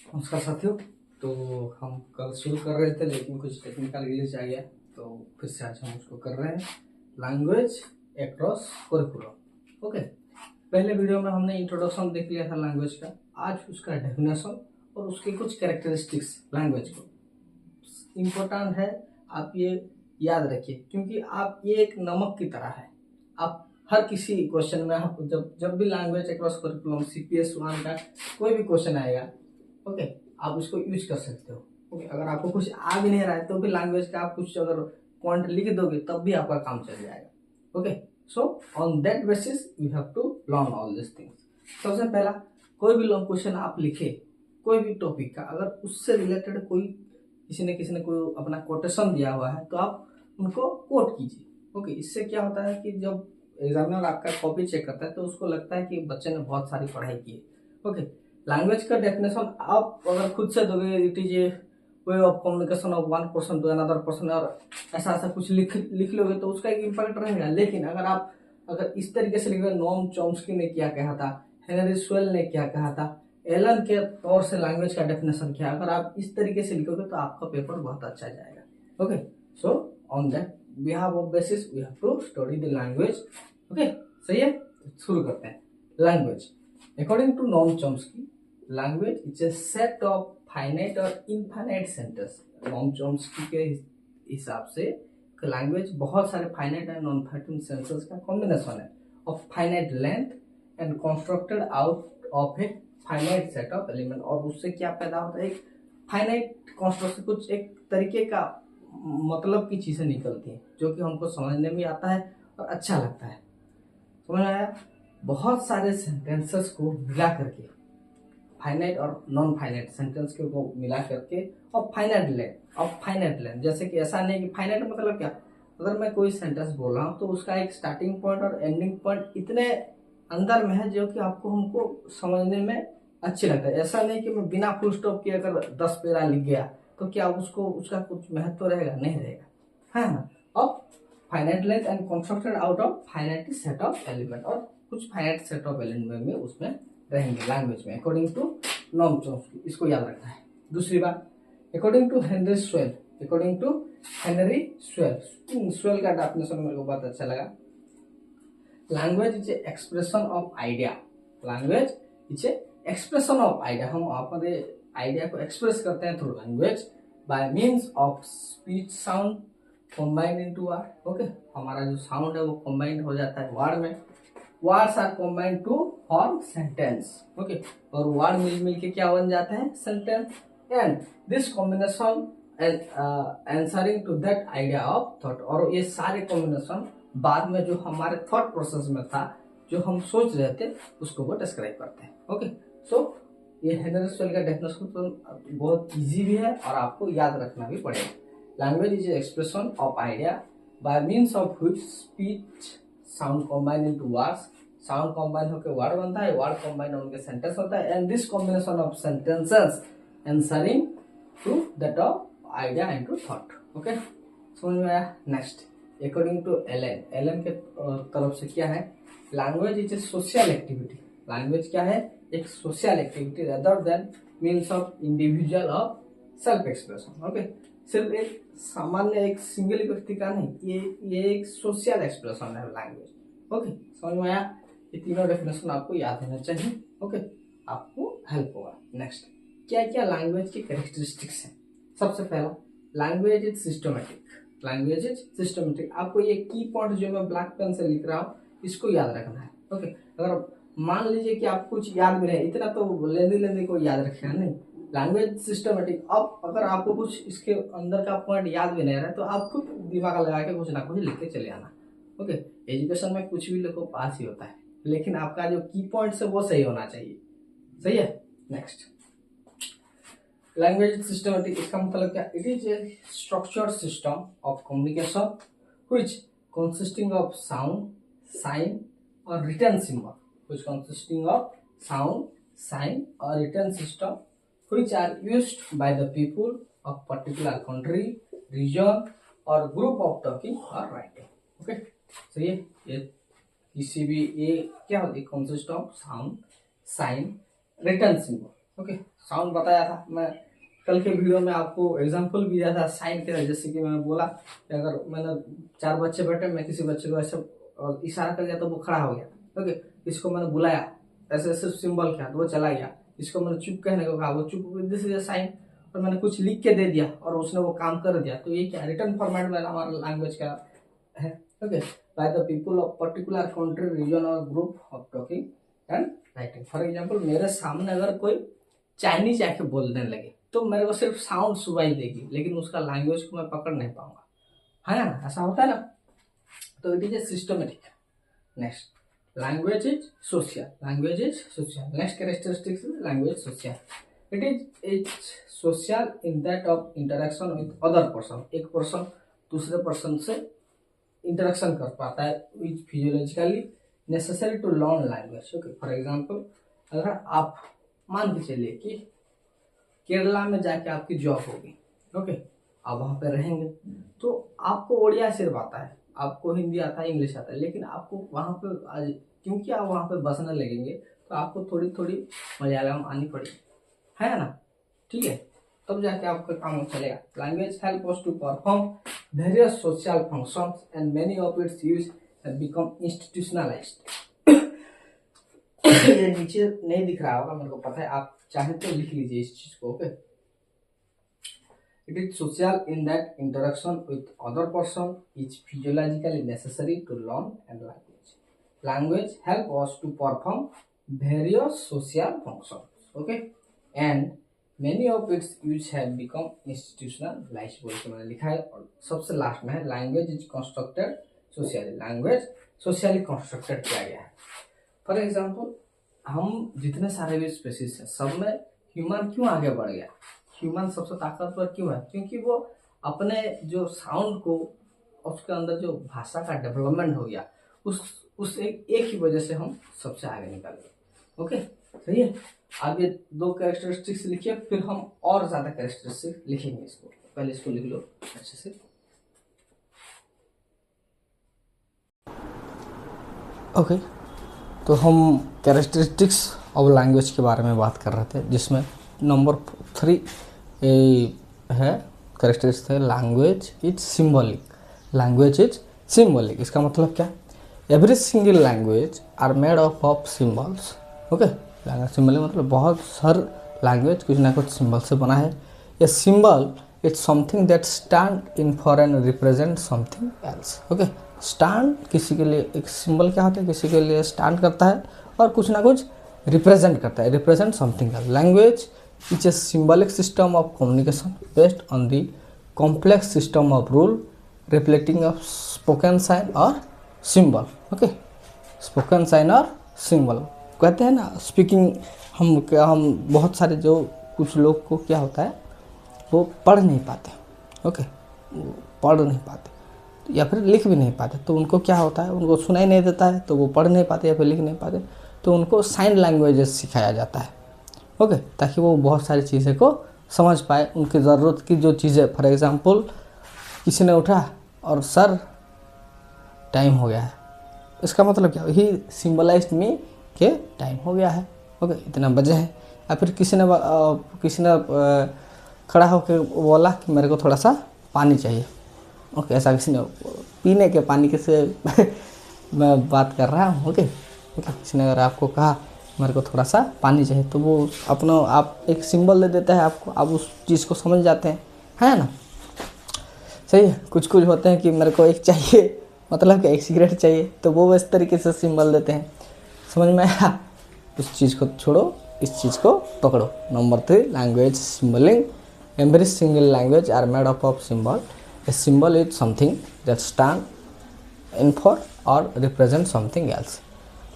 नमस्कार साथियों। तो हम कल शुरू कर रहे थे लेकिन कुछ टेक्निकल ग्लिच आ गया, तो फिर से आज हम उसको कर रहे हैं, लैंग्वेज अक्रॉस करिकुलम। ओके, पहले वीडियो में हमने इंट्रोडक्शन देख लिया था लैंग्वेज का। आज उसका डेफिनेशन और उसके कुछ कैरेक्टरिस्टिक्स लैंग्वेज को इम्पोर्टेंट है, आप ये याद रखिए, क्योंकि आप ये एक नमक की तरह है। आप हर किसी क्वेश्चन में आप जब भी लैंग्वेज अक्रॉस करिकुलम CPS 1 का कोई भी क्वेश्चन आएगा, ओके, आप उसको यूज कर सकते हो। ओके, अगर आपको कुछ आ भी नहीं रहा है तो भी लैंग्वेज का आप कुछ अगर पॉइंट लिख दोगे तब भी आपका काम चल जाएगा। Okay, so on that basis you have to learn all this things. सबसे पहला, कोई भी लॉन्ग क्वेश्चन आप लिखे कोई भी टॉपिक का, अगर उससे रिलेटेड कोई किसी ने कोई अपना कोटेशन दिया हुआ है तो आप उनको कोट कीजिए। ओके, इससे क्या होता है कि जब एग्जामिनर आपका कॉपी चेक करता है तो उसको लगता है कि बच्चे ने बहुत सारी पढ़ाई की है। ओके, लैंग्वेज का डेफिनेशन आप अगर खुद से दोगे, it is a way of communication of one person to another person, और ऐसा कुछ लिख लोगे तो उसका एक इम्पैक्ट रहेगा। लेकिन अगर इस तरीके से लिखोगे, नोम चॉम्स्की ने क्या कहा था, हेनरी स्वेल ने क्या कहा था, एलन के तौर से लैंग्वेज का डेफिनेशन क्या, अगर आप इस तरीके से लिखोगे तो आपका पेपर बहुत अच्छा जाएगा। Okay, so on that behalf of basis we have to study the language. Okay, सही है, शुरू करते हैं। Language according to Noam Chomsky, language is a set of finite और इनफाइनाइट सेंटेंस। नोम चॉम्स्की के हिसाब से लैंग्वेज बहुत सारे finite and non finite sentence का कॉम्बिनेशन है, of finite length and constructed out of a finite set of element. और उससे क्या पैदा होता है, एक फाइनाइट कंस्ट्रक्शन, कुछ एक तरीके का मतलब की चीजें निकलती हैं जो कि हमको समझने में आता है और अच्छा लगता है। समझ में आया? बहुत सारे सेंटेंसेस को मिला करके, फाइनाइट और नॉन फाइनाइट सेंटेंस को मिला करके, और फाइनाइट लेंथ, जैसे कि ऐसा नहीं कि फाइनाइट मतलब क्या, अगर मैं कोई सेंटेंस बोल रहा हूँ तो उसका एक स्टार्टिंग पॉइंट और एंडिंग पॉइंट इतने अंदर में है जो कि हमको समझने में अच्छे लगता है। ऐसा नहीं कि मैं बिना फुल स्टॉप के अगर 10 पेरा लिख गया तो क्या उसका कुछ महत्व रहेगा? नहीं रहेगा, है ना। अब finite length and constructed out of finite set of element, और कुछ फाइनाइट सेट ऑफ एलिमेंट में उसमें रहेंगे लैंग्वेज में, अकॉर्डिंग टू नॉम चॉम्स्की। इसको याद रखना है। दूसरी बात, according to Henry Sweet, Sweet का डेफिनेशन मेरे को बहुत अच्छा लगा। Language is a expression of idea. Language is a expression of idea. हम अपने आइडिया को एक्सप्रेस करते हैं through language by means of speech sound combined into word. Okay, हमारा जो साउंड है वो कॉम्बाइंड हो जाता है वर्ड में। Words are combined to form sentence. Okay, और वर्ड मिल के क्या बन जाता है? Sentence. And this combination answering to that idea of thought. और ये सारे कॉम्बिनेशन बाद में जो हमारे थॉट प्रोसेस में था, जो हम सोच रहे थे, उसको वो डिस्क्राइब करते हैं। ओके, सो ये हेनरी स्वेल का डेफिनेशन तो बहुत इजी भी है और आपको याद रखना भी पड़ेगा। Language is expression of idea by means of which speech sound combine into words. Sound combine होकर वर्ड बनता है, वर्ड कॉम्बाइन होकर सेंटेंस होता है, and this combination of sentences answering to that of idea into thought. Okay, समझ में आया? Next, according to Elon के तरफ से क्या है, language is A social activity. Language क्या है? एक social activity rather than means of individual of self expression. Okay, सिर्फ एक सामान्य एक सिंगल व्यक्ति का नहीं, ये एक सोशल एक्सप्रेशन है लैंग्वेज। ओके, समझ में आया? ये तीनों डेफिनेशन आपको याद होना चाहिए। ओके, आपको हेल्प होगा। नेक्स्ट, क्या क्या लैंग्वेज की कैरेक्टरिस्टिक्स हैं? सबसे पहला, language is systematic. Language is systematic. आपको ये की पॉइंट जो मैं ब्लैक पेन से लिख रहा हूँ, इसको याद रखना है। ओके, अगर मान लीजिए कि आप कुछ याद भी नहीं, इतना तो लेंदी को याद रखेगा नहीं। Language systematic. अब अगर आपको कुछ इसके अंदर का पॉइंट याद भी नहीं रहा है तो आप खुद दिमाग लगा के कुछ ना कुछ लिख के चले आना। ओके, एजुकेशन में कुछ भी लिखो पास ही होता है, लेकिन आपका जो की पॉइंट्स है वो सही होना चाहिए। सही है? नेक्स्ट, लैंग्वेज सिस्टमेटिक, इसका मतलब क्या? It is a structured system of communication which consisting of sound, sign और written symbol, which consisting of sound, sign or written system which are used by the people of particular country, region or group of talking or writing. Okay, so ये किसी भी ये क्या होती है? consist of sound, sign return symbol. Okay, sound बताया था मैं कल के वीडियो में, आपको एग्जांपल भी दिया था साइन के, जैसे कि मैंने बोला कि अगर मैंने 4 बच्चे बैठे, मैं किसी बच्चे को ऐसे इशारा कर दिया तो वो खड़ा हो गया। ओके, इसको मैंने बुलाया, ऐसे ऐसे सिंबल किया तो वो चला गया। इसको मैंने चुप कहने को कहा, वो चुप, दिस इज साइन। और मैंने कुछ लिख के दे दिया और उसने वो काम कर दिया, तो ये क्या रिटर्न फॉर्मेट में हमारा लैंग्वेज का है। Okay, by the people of particular country, region और group of talking and writing. For example, मेरे सामने अगर कोई चाइनीज आके बोलने लगे तो मेरे को सिर्फ साउंड सुनाई देगी, लेकिन उसका लैंग्वेज को मैं पकड़ नहीं पाऊंगा, है ना, ऐसा होता है ना। तो it is a systematic. Next, language is social. Language is social. Next characteristics language social. It social in that of interaction with other person. एक पर्सन दूसरे पर्सन से इंटरेक्शन कर पाता है, which physiologically necessary to learn language. Okay, for example, अगर आप मान के चलिए कि केरला में जाके आपकी जॉब होगी, ओके, आप वहाँ पे रहेंगे, तो आपको ओडिया सिर्फ आता है, आपको हिंदी आता है, इंग्लिश आता है, लेकिन आपको वहाँ पे क्योंकि आप वहाँ पे बसने लगेंगे तो आपको थोड़ी थोड़ी मलयालम आनी पड़ेगी, है ना, ठीक है, तब जाके आपका काम चलेगा। Language help us to perform various social functions and many of its use have become institutionalized. ये नीचे नहीं दिख रहा होगा, मेरे को पता है, आप चाहे तो लिख लीजिए इस चीज को। Okay, it is social in that interaction with other person is physiologically necessary to learn and language. Language help us to perform various social functions, okay, and many of its use have become institutionalized बोल के मैंने लिखा है। और सबसे last में है language is constructed socially. Language socially constructed किया गया है। फॉर एग्जाम्पल, हम जितने सारे भी स्पेसीज हैं, सब में ह्यूमन क्यों आगे बढ़ गया? ह्यूमन सबसे ताकतवर क्यों है? क्योंकि वो अपने जो साउंड को, उसके अंदर जो भाषा का डेवलपमेंट हो गया, उस एक ही वजह से हम सबसे आगे निकल गए। ओके, सही है। आगे 2 कैरेक्टरिस्टिक्स लिखिए, फिर हम और ज्यादा कैरेक्टरिस्टिक्स लिखेंगे। इसको पहले इसको लिख लो अच्छे से। ओके, तो हम कैरेक्टरिस्टिक्स ऑफ लैंग्वेज के बारे में बात कर रहे थे, जिसमें नंबर 3 है कैरेक्टरिस्टिक्स है language is symbolic. Language is symbolic, इसका मतलब क्या? Every single language are made of symbols. Okay, language symbolic मतलब बहुत हर लैंग्वेज कुछ ना कुछ सिंबल से बना है। A symbol it's something that stand in for and represent something else. Okay, stand किसी के लिए एक सिंबल क्या होता है, किसी के लिए स्टैंड करता है और कुछ ना कुछ रिप्रेजेंट करता है, represent something else. Language is a symbolic system of communication based on the complex system of rule reflecting of spoken sign और सिंबल। ओके, स्पोकन साइन और सिंबल कहते हैं ना, स्पीकिंग हम बहुत सारे जो कुछ लोग को क्या होता है, वो पढ़ नहीं पाते। ओके, पढ़ नहीं पाते या फिर लिख भी नहीं पाते, तो उनको क्या होता है, उनको सुनाई नहीं देता है, तो वो पढ़ नहीं पाते या फिर लिख नहीं पाते, तो उनको साइन लैंग्वेजेस सिखाया जाता है। ओके, ताकि वो बहुत सारी चीज़ें को समझ पाए, उनकी ज़रूरत की जो चीज़ें। फॉर एग्जांपल, किसी ने उठा और सर टाइम हो गया है, इसका मतलब क्या? ही सिंबलाइज्ड मी के टाइम हो गया है। ओके, इतना बजे है। या फिर किसी ने खड़ा होकर बोला कि मेरे को थोड़ा सा पानी चाहिए। ओके, ऐसा किसी ने पीने के पानी के से मैं बात कर रहा हूँ। ओके, किसी ने अगर आपको कहा मेरे को थोड़ा सा पानी चाहिए, तो वो अपना आप एक सिंबल दे देता है आपको, आप उस चीज़ को समझ जाते हैं, है ना, सही है। कुछ होते हैं कि मेरे को एक चाहिए, मतलब कि एक सिगरेट चाहिए, तो वो इस तरीके से सिंबल देते हैं। समझ में आया? उस चीज़ को छोड़ो, इस चीज़ को पकड़ो। Number 3, language symboling. Every single language are made up of symbol. A symbol is something that stand in for और represent something else.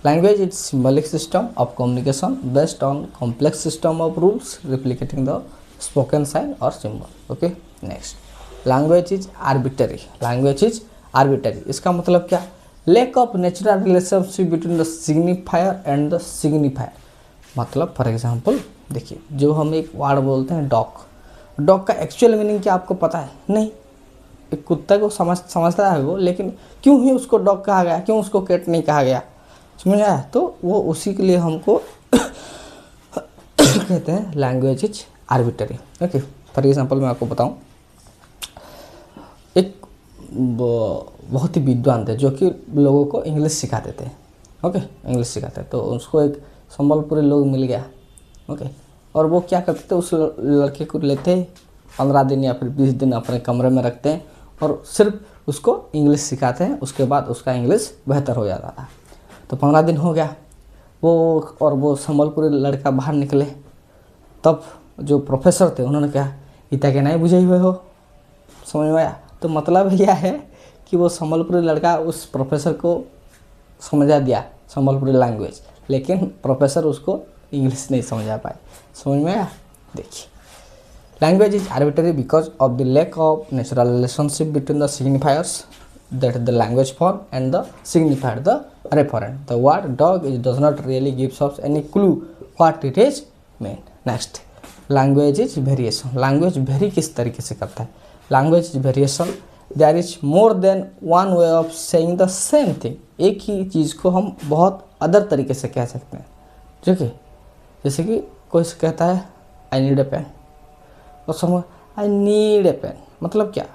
Language is symbolic system of communication based on complex system of rules replicating the spoken sign or symbol. Okay, next, language is arbitrary. Language is arbitrary. इसका मतलब क्या? Lack of natural relationship between the signifier and the signifier. मतलब for example देखिए, जो हम एक word बोलते हैं डॉग, डॉग का एक्चुअल मीनिंग क्या आपको पता है? नहीं। एक कुत्ते को समझता है वो, लेकिन क्यों ही उसको डॉग कहा गया, क्यों उसको कैट नहीं कहा गया, समझ आया? तो वो उसी के लिए हमको कहते हैं language is arbitrary. Okay, for example मैं आपको बताऊं, एक बहुत ही विद्वान थे जो कि लोगों को इंग्लिश सिखाते थे। ओके, इंग्लिश सिखाते, तो उसको एक संबलपुरी लोग मिल गया। ओके, और वो क्या करते थे, उस लड़के को लेते 15 दिन या फिर 20 दिन अपने कमरे में रखते हैं और सिर्फ उसको इंग्लिश सिखाते हैं। उसके बाद उसका इंग्लिश बेहतर हो जाता था। तो 15 दिन हो गया वो संबलपुरी लड़का बाहर निकले, तब जो प्रोफेसर थे उन्होंने कहा इतना के नहीं बुझे हुए हो, समझ में आया? तो मतलब यह है कि वो संबलपुरी लड़का उस प्रोफेसर को समझा दिया संबलपुरी लैंग्वेज, लेकिन प्रोफेसर उसको इंग्लिश नहीं समझा पाए। समझ में आया? देखिए, language is arbitrary because of the lack of natural relationship between the signifiers that the language form and the signifier the referent. The word dog does not really gives us any clue what it is mean. Next, language is variation. Language vary किस तरीके से करता है? Language is variation. There is more than one way of saying the same thing. एक ही चीज़ को हम बहुत other तरीके से कह सकते हैं। ठीक है, जैसे कि कोई कहता है आई नीड ए पेन, और समझ आई नीड ए पेन मतलब क्या,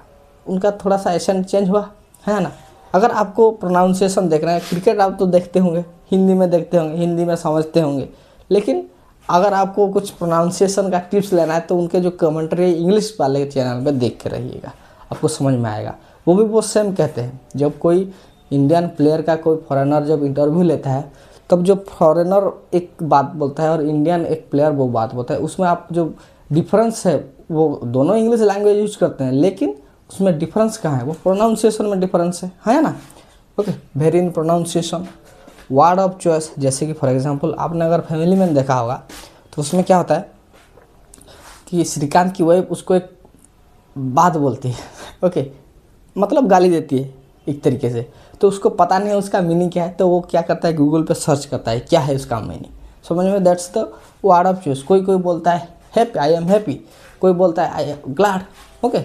उनका थोड़ा सा एक्शन चेंज हुआ है ना। अगर आपको प्रोनाउंसिएशन देखना है, क्रिकेट आप तो देखते होंगे, हिंदी में देखते होंगे, हिंदी में समझते होंगे, लेकिन अगर आपको कुछ प्रोनाउंसिएशन का टिप्स लेना है तो उनके जो कमेंट्री इंग्लिश वाले चैनल में देख के रहिएगा, आपको समझ में आएगा। वो भी वो सेम कहते हैं। जब कोई इंडियन प्लेयर का कोई फॉरेनर जब इंटरव्यू लेता है, तब जो फॉरेनर एक बात बोलता है और इंडियन एक प्लेयर वो बात बोलता है, उसमें आप जो डिफरेंस है, वो दोनों इंग्लिश लैंग्वेज यूज करते हैं, लेकिन उसमें डिफरेंस कहाँ है? वो प्रोनाउंसिएशन में डिफरेंस है ना। Okay, very in pronunciation. Word of choice, जैसे कि फॉर एग्जांपल आपने अगर फैमिली मैन देखा होगा तो उसमें क्या होता है कि श्रीकांत की वाइफ उसको एक बात बोलती है, ओके, मतलब गाली देती है एक तरीके से, तो उसको पता नहीं है उसका मीनिंग क्या है, तो वो क्या करता है, गूगल पे सर्च करता है क्या है उसका मीनिंग। समझ में? That's the word of choice. कोई बोलता है हैप्पी, आई एम हैप्पी, कोई बोलता है आई एम ग्लैड। ओके,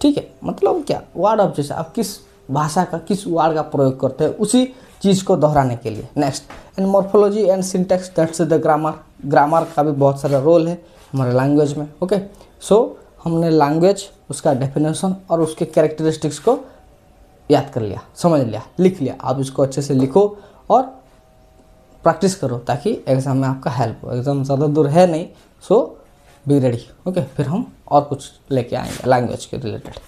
ठीक है, मतलब क्या, वर्ड ऑफ चॉइस, आप किस भाषा का किस वर्ड का प्रयोग करते हैं उसी चीज़ को दोहराने के लिए। Next, and morphology and syntax, that's the grammar. Grammar का भी बहुत सारा रोल है हमारे लैंग्वेज में। ओके, सो हमने लैंग्वेज, उसका डेफिनेशन और उसके कैरेक्टरिस्टिक्स को याद कर लिया, समझ लिया, लिख लिया। आप इसको अच्छे से लिखो और प्रैक्टिस करो ताकि एग्ज़ाम में आपका हेल्प हो। एग्ज़ाम ज़्यादा दूर है नहीं, सो बी रेडी। ओके, फिर हम और कुछ लेके आएंगे लैंग्वेज के रिलेटेड।